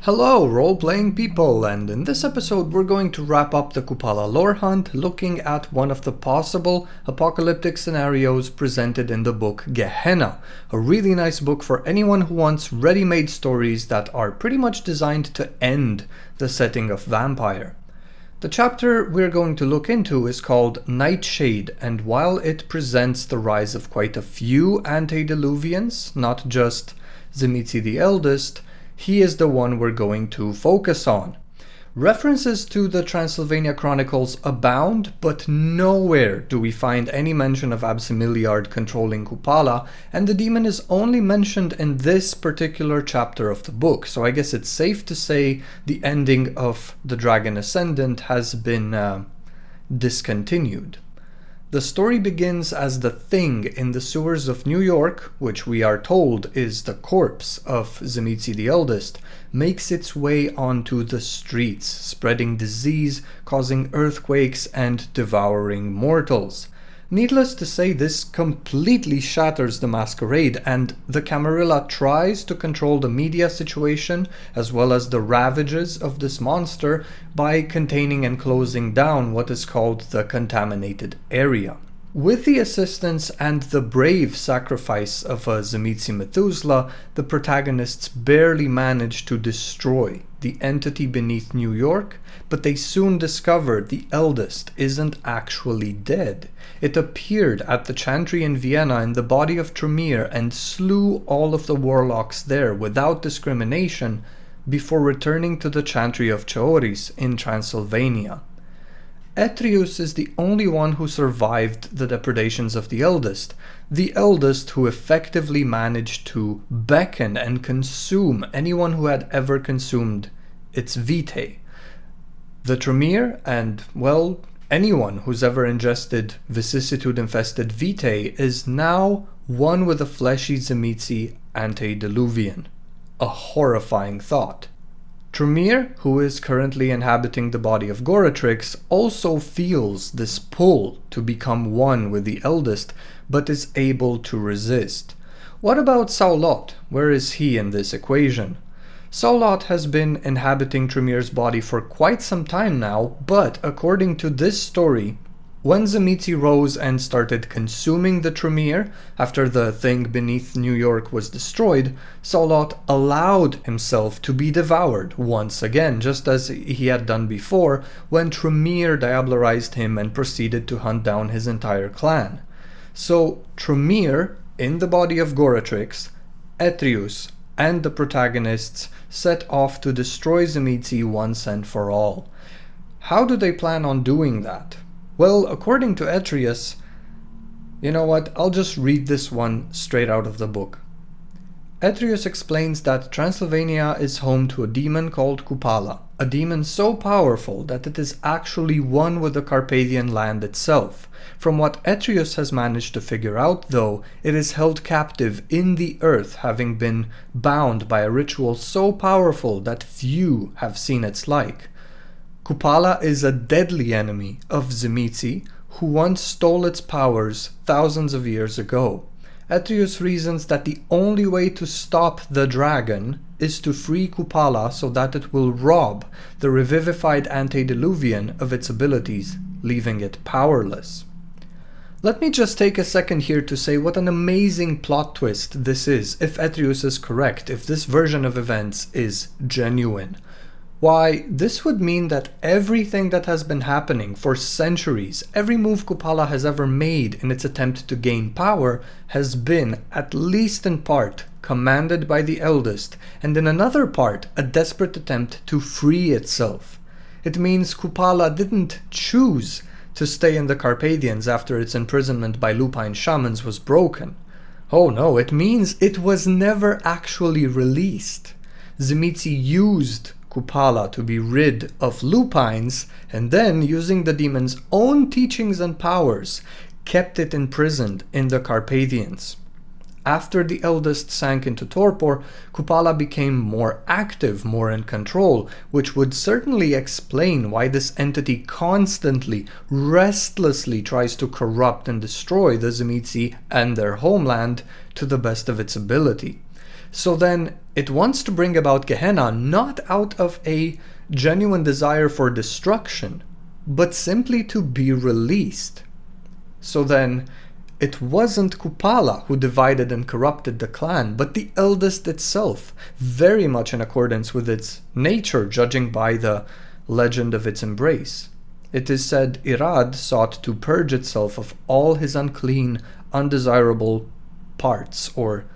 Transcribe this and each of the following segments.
Hello, role-playing people, and in this episode we're going to wrap up the Kupala Lore-Hunt looking at one of the possible apocalyptic scenarios presented in the book Gehenna, a really nice book for anyone who wants ready-made stories that are pretty much designed to end the setting of vampire. The chapter we're going to look into is called Nightshade, and while it presents the rise of quite a few Antediluvians, not just Tzimisce the Eldest, he is the one we're going to focus on. References to the Transylvania Chronicles abound, but nowhere do we find any mention of Absimiliard controlling Kupala, and the demon is only mentioned in this particular chapter of the book, so I guess it's safe to say the ending of the Dragon Ascendant has been discontinued. The story begins as the Thing in the sewers of New York, which we are told is the corpse of Tzimisce the Eldest, makes its way onto the streets, spreading disease, causing earthquakes, and devouring mortals. Needless to say, this completely shatters the Masquerade, and the Camarilla tries to control the media situation as well as the ravages of this monster by containing and closing down what is called the contaminated area. With the assistance and the brave sacrifice of Tzimisce Methuselah, the protagonists barely manage to destroy the entity beneath New York, but they soon discover the Eldest isn't actually dead. It appeared at the chantry in Vienna in the body of Tremere and slew all of the warlocks there without discrimination before returning to the chantry of Chaoris in Transylvania. Etrius is the only one who survived the depredations of the Eldest who effectively managed to beckon and consume anyone who had ever consumed its vitae. The Tremere and, well, anyone who's ever ingested vicissitude-infested vitae is now one with the fleshy Tzimisce Antediluvian. A horrifying thought. Tremere, who is currently inhabiting the body of Goratrix, also feels this pull to become one with the Eldest, but is able to resist. What about Saulot? Where is he in this equation? Saulot has been inhabiting Tremere's body for quite some time now, but according to this story, when Tzimisce rose and started consuming the Tremere, after the Thing beneath New York was destroyed, Saulot allowed himself to be devoured once again, just as he had done before when Tremere diablerized him and proceeded to hunt down his entire clan. So Tremere, in the body of Goratrix, Etrius, and the protagonists set off to destroy Tzimisce once and for all. How do they plan on doing that? Well, according to Etrius, you know what, I'll just read this one straight out of the book. Etrius explains that Transylvania is home to a demon called Kupala, a demon so powerful that it is actually one with the Carpathian land itself. From what Etrius has managed to figure out, though, it is held captive in the earth, having been bound by a ritual so powerful that few have seen its like. Kupala is a deadly enemy of Tzimisce, who once stole its powers thousands of years ago. Etrius reasons that the only way to stop the dragon is to free Kupala so that it will rob the revivified Antediluvian of its abilities, leaving it powerless. Let me just take a second here to say what an amazing plot twist this is, if Etrius is correct, if this version of events is genuine. Why, this would mean that everything that has been happening for centuries, every move Kupala has ever made in its attempt to gain power, has been, at least in part, commanded by the Eldest, and in another part, a desperate attempt to free itself. It means Kupala didn't choose to stay in the Carpathians after its imprisonment by lupine shamans was broken. Oh no, it means it was never actually released. Tzimisce used Kupala to be rid of lupines, and then, using the demon's own teachings and powers, kept it imprisoned in the Carpathians. After the Eldest sank into torpor, Kupala became more active, more in control, which would certainly explain why this entity constantly, restlessly tries to corrupt and destroy the Tzimisce and their homeland to the best of its ability. So then it wants to bring about Gehenna not out of a genuine desire for destruction, but simply to be released. So then it wasn't Kupala who divided and corrupted the clan, but the Eldest itself, very much in accordance with its nature, judging by the legend of its embrace. It is said Irad sought to purge itself of all his unclean, undesirable parts or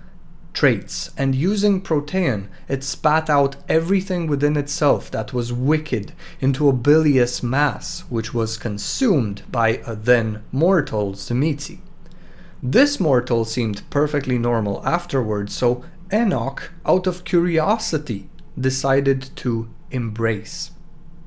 traits, and using protean, it spat out everything within itself that was wicked into a bilious mass, which was consumed by a then mortal Tzimisce. This mortal seemed perfectly normal afterward, so Enoch, out of curiosity, decided to embrace.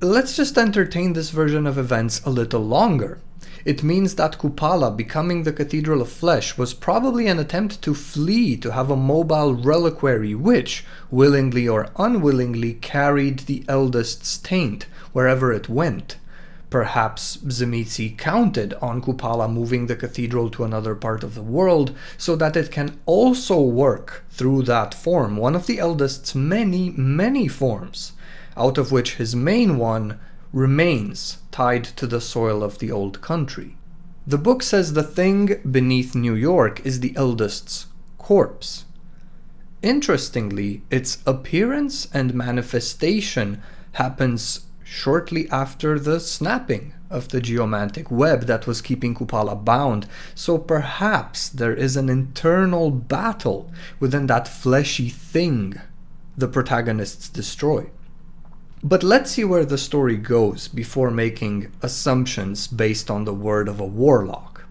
Let's just entertain this version of events a little longer. It means that Kupala becoming the Cathedral of Flesh was probably an attempt to flee to have a mobile reliquary which, willingly or unwillingly, carried the Eldest's taint wherever it went. Perhaps Tzimisce counted on Kupala moving the cathedral to another part of the world so that it can also work through that form, one of the Eldest's many forms, out of which his main one remains tied to the soil of the old country. The book says the thing beneath New York is the Eldest's corpse. Interestingly, its appearance and manifestation happens shortly after the snapping of the geomantic web that was keeping Kupala bound, so perhaps there is an internal battle within that fleshy thing the protagonists destroy. But let's see where the story goes before making assumptions based on the word of a warlock.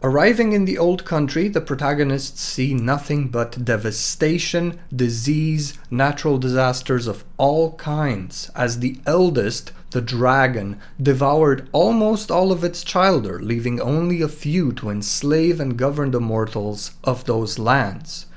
Arriving in the old country, the protagonists see nothing but devastation, disease, natural disasters of all kinds, as the Eldest, the dragon, devoured almost all of its children, leaving only a few to enslave and govern the mortals of those lands.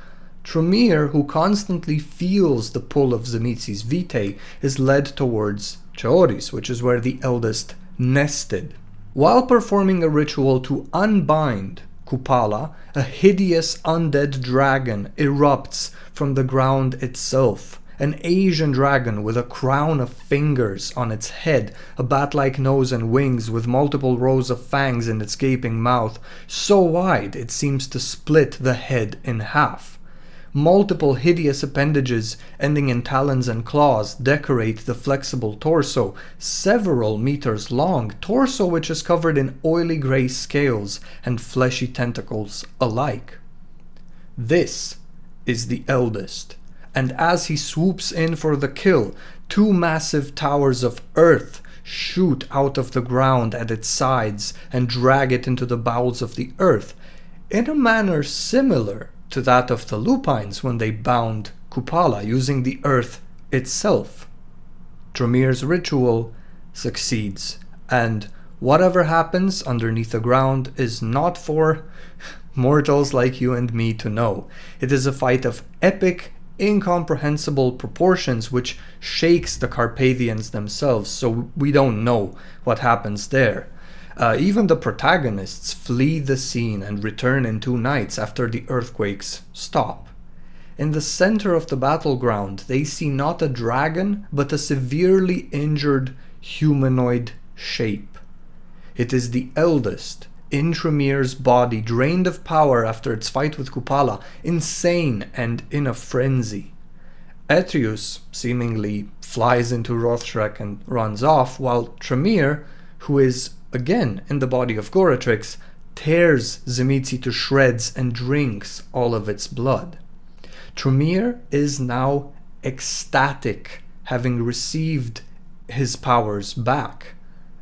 Tremere, who constantly feels the pull of Tzimisce's vitae, is led towards Chaoris, which is where the Eldest nested. While performing a ritual to unbind Kupala, a hideous undead dragon erupts from the ground itself. An Asian dragon with a crown of fingers on its head, a bat-like nose and wings with multiple rows of fangs in its gaping mouth, so wide it seems to split the head in half. Multiple hideous appendages ending in talons and claws decorate the flexible torso, several meters long, torso which is covered in oily grey scales and fleshy tentacles alike. This is the Eldest, and as he swoops in for the kill, two massive towers of earth shoot out of the ground at its sides and drag it into the bowels of the earth, in a manner similar to that of the Lupines when they bound Kupala using the earth itself. Tremere's ritual succeeds, and whatever happens underneath the ground is not for mortals like you and me to know. It is a fight of epic, incomprehensible proportions which shakes the Carpathians themselves, so we don't know what happens there. Even the protagonists flee the scene and return in 2 nights after the earthquakes stop. In the center of the battleground, they see not a dragon, but a severely injured humanoid shape. It is the Eldest, in Tremere's body, drained of power after its fight with Kupala, insane and in a frenzy. Atreus seemingly flies into Rothshrek and runs off, while Tremere, who is again in the body of Goratrix, tears Tzimisce to shreds and drinks all of its blood. Tremere is now ecstatic, having received his powers back,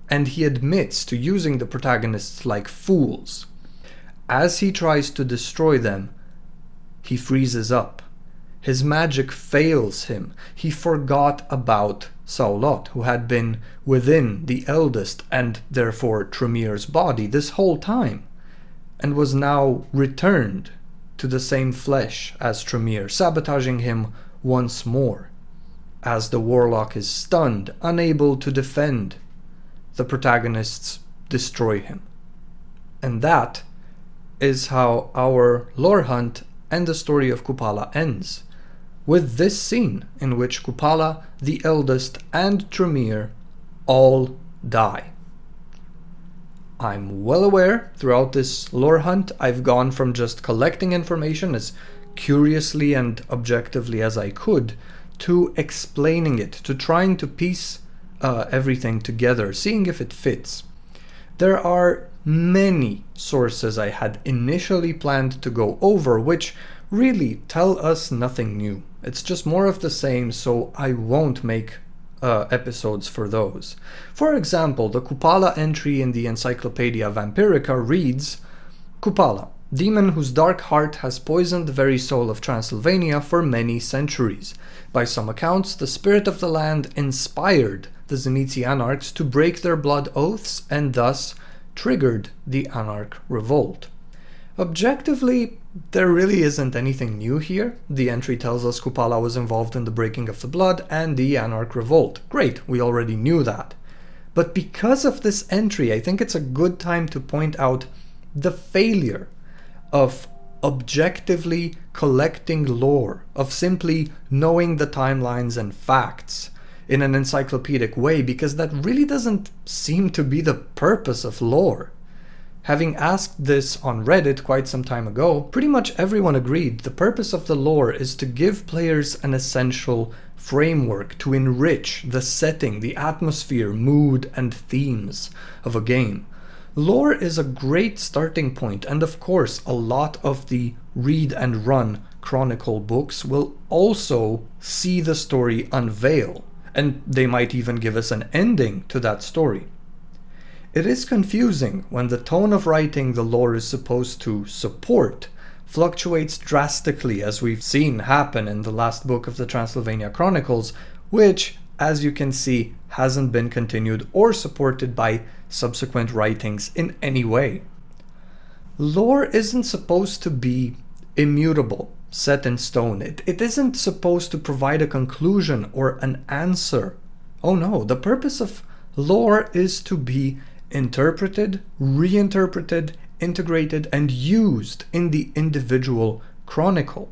and he admits to using the protagonists like fools. As he tries to destroy them, he freezes up. His magic fails him. He forgot about Saulot, who had been within the Eldest and therefore Tremere's body this whole time, and was now returned to the same flesh as Tremere, sabotaging him once more. As the warlock is stunned, unable to defend, the protagonists destroy him. And that is how our lore hunt and the story of Kupala ends. with this scene in which Kupala, the Eldest, and Tremere all die. I'm well aware throughout this lore hunt I've gone from just collecting information as curiously and objectively as I could to explaining it, to trying to piece everything together, seeing if it fits. There are many sources I had initially planned to go over which really tell us nothing new. It's just more of the same, so I won't make episodes for those. For example, the Kupala entry in the Encyclopedia Vampirica reads, Kupala, demon whose dark heart has poisoned the very soul of Transylvania for many centuries. By some accounts, the spirit of the land inspired the Tzimisce Anarchs to break their blood oaths and thus triggered the Anarch Revolt. Objectively, there really isn't anything new here. The entry tells us Kupala was involved in the breaking of the blood and the Anarch Revolt. Great, we already knew that. But because of this entry, I think it's a good time to point out the failure of objectively collecting lore, of simply knowing the timelines and facts in an encyclopedic way, because that really doesn't seem to be the purpose of lore. Having asked this on Reddit quite some time ago, pretty much everyone agreed the purpose of the lore is to give players an essential framework to enrich the setting, the atmosphere, mood, and themes of a game. Lore is a great starting point, and of course a lot of the read and run Chronicle books will also see the story unveil, and they might even give us an ending to that story. It is confusing when the tone of writing the lore is supposed to support fluctuates drastically, as we've seen happen in the last book of the Transylvania Chronicles, which, as you can see, hasn't been continued or supported by subsequent writings in any way. Lore isn't supposed to be immutable, set in stone. It isn't supposed to provide a conclusion or an answer. Oh no, the purpose of lore is to be interpreted, reinterpreted, integrated, and used in the individual chronicle.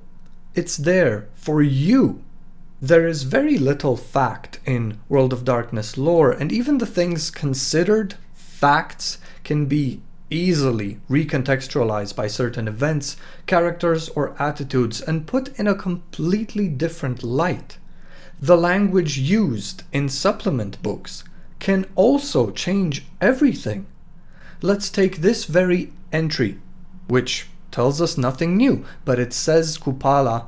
It's there for you. There is very little fact in World of Darkness lore, and even the things considered facts can be easily recontextualized by certain events, characters, or attitudes and put in a completely different light. The language used in supplement books can also change everything. Let's take this very entry, which tells us nothing new, but it says Kupala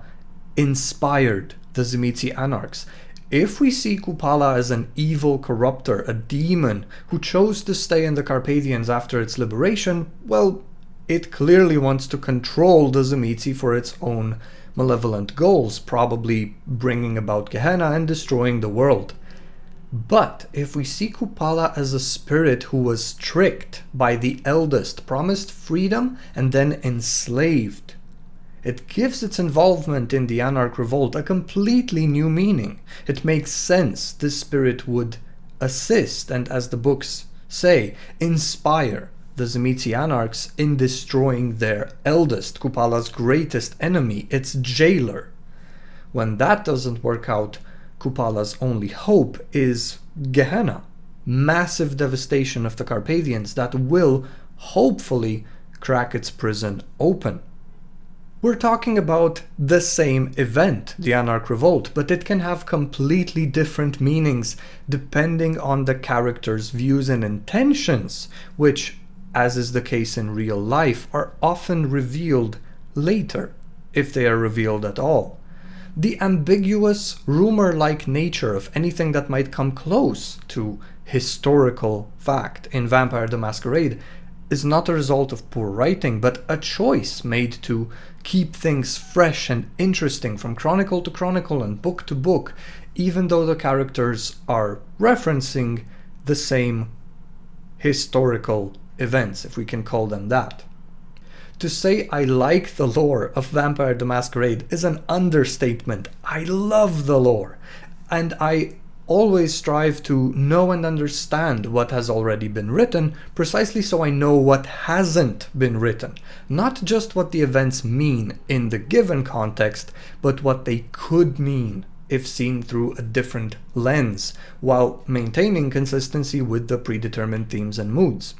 inspired the Tzimisce Anarchs. If we see Kupala as an evil corrupter, a demon who chose to stay in the Carpathians after its liberation, well, it clearly wants to control the Tzimisce for its own malevolent goals, probably bringing about Gehenna and destroying the world. But if we see Kupala as a spirit who was tricked by the Eldest, promised freedom, and then enslaved, it gives its involvement in the Anarch Revolt a completely new meaning. It makes sense this spirit would assist and, as the books say, inspire the Tzimisce Anarchs in destroying their Eldest, Kupala's greatest enemy, its jailer. When that doesn't work out, Kupala's only hope is Gehenna, massive devastation of the Carpathians that will, hopefully, crack its prison open. We're talking about the same event, the Anarch Revolt, but it can have completely different meanings depending on the character's views and intentions, which, as is the case in real life, are often revealed later, if they are revealed at all. The ambiguous, rumor-like nature of anything that might come close to historical fact in Vampire the Masquerade is not a result of poor writing, but a choice made to keep things fresh and interesting from chronicle to chronicle and book to book, even though the characters are referencing the same historical events, if we can call them that. To say I like the lore of Vampire the Masquerade is an understatement. I love the lore, and I always strive to know and understand what has already been written, precisely so I know what hasn't been written. Not just what the events mean in the given context, but what they could mean if seen through a different lens, while maintaining consistency with the predetermined themes and moods.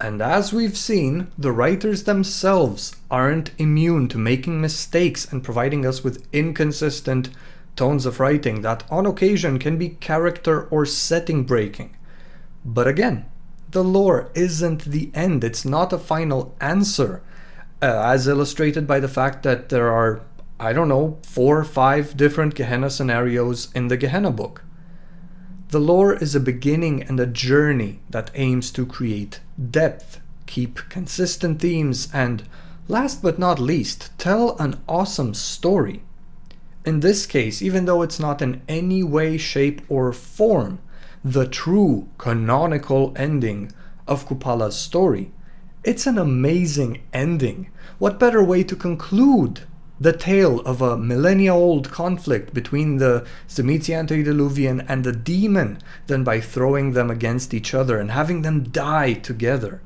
And as we've seen, the writers themselves aren't immune to making mistakes and providing us with inconsistent tones of writing that on occasion can be character or setting breaking. But again, the lore isn't the end, it's not a final answer, as illustrated by the fact that there are, 4 or 5 different Gehenna scenarios in the Gehenna book. The lore is a beginning and a journey that aims to create depth, keep consistent themes, and, last but not least, tell an awesome story. In this case, even though it's not in any way, shape, or form the true canonical ending of Kupala's story, it's an amazing ending. What better way to conclude the tale of a millennia-old conflict between the Tzimisce Antediluvian and the demon than by throwing them against each other and having them die together?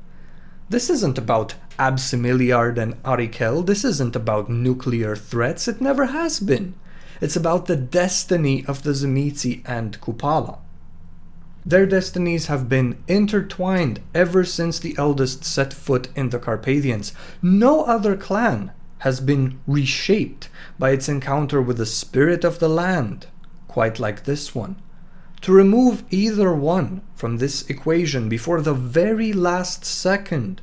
This isn't about Absimiliard and Arikel, this isn't about nuclear threats, it never has been. It's about the destiny of the Tzimisce and Kupala. Their destinies have been intertwined ever since the Eldest set foot in the Carpathians. No other clan has been reshaped by its encounter with the spirit of the land, quite like this one. To remove either one from this equation before the very last second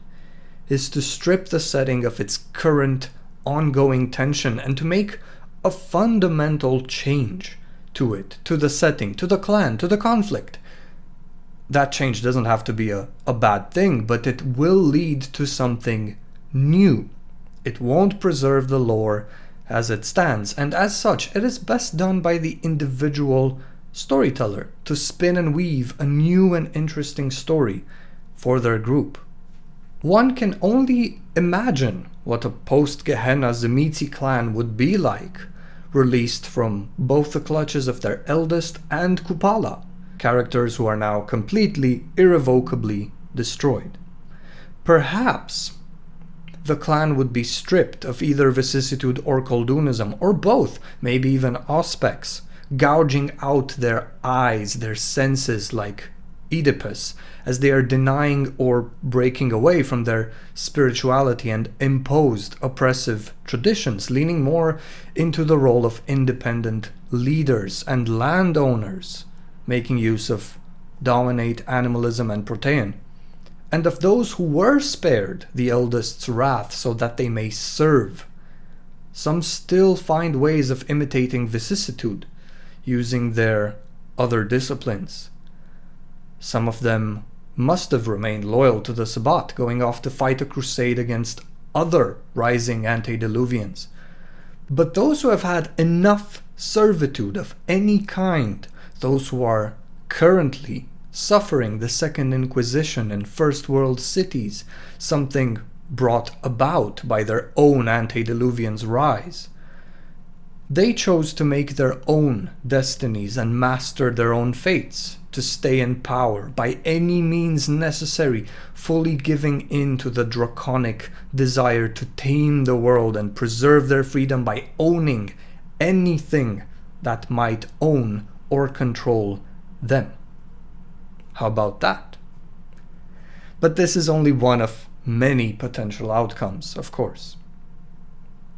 is to strip the setting of its current ongoing tension and to make a fundamental change to it, to the setting, to the clan, to the conflict. That change doesn't have to be a bad thing, but it will lead to something new. It won't preserve the lore as it stands, and as such, it is best done by the individual storyteller to spin and weave a new and interesting story for their group. One can only imagine what a post-Gehenna Tzimisce clan would be like, released from both the clutches of their Eldest and Kupala, characters who are now completely, irrevocably destroyed. Perhaps the clan would be stripped of either vicissitude or Koldunism, or both, maybe even auspex, gouging out their eyes, their senses like Oedipus, as they are denying or breaking away from their spirituality and imposed oppressive traditions, leaning more into the role of independent leaders and landowners, making use of dominate animalism and protean, and of those who were spared the Eldest's wrath so that they may serve. Some still find ways of imitating vicissitude, using their other disciplines. Some of them must have remained loyal to the Sabbat, going off to fight a crusade against other rising antediluvians. But those who have had enough servitude of any kind, those who are currently suffering the Second Inquisition in First World cities, something brought about by their own antediluvians' rise, they chose to make their own destinies and master their own fates, to stay in power by any means necessary, fully giving in to the draconic desire to tame the world and preserve their freedom by owning anything that might own or control them. How about that? But this is only one of many potential outcomes, of course.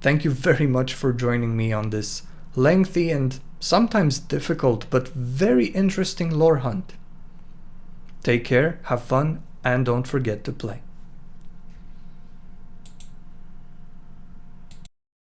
Thank you very much for joining me on this lengthy and sometimes difficult but very interesting lore hunt. Take care, have fun, and don't forget to play.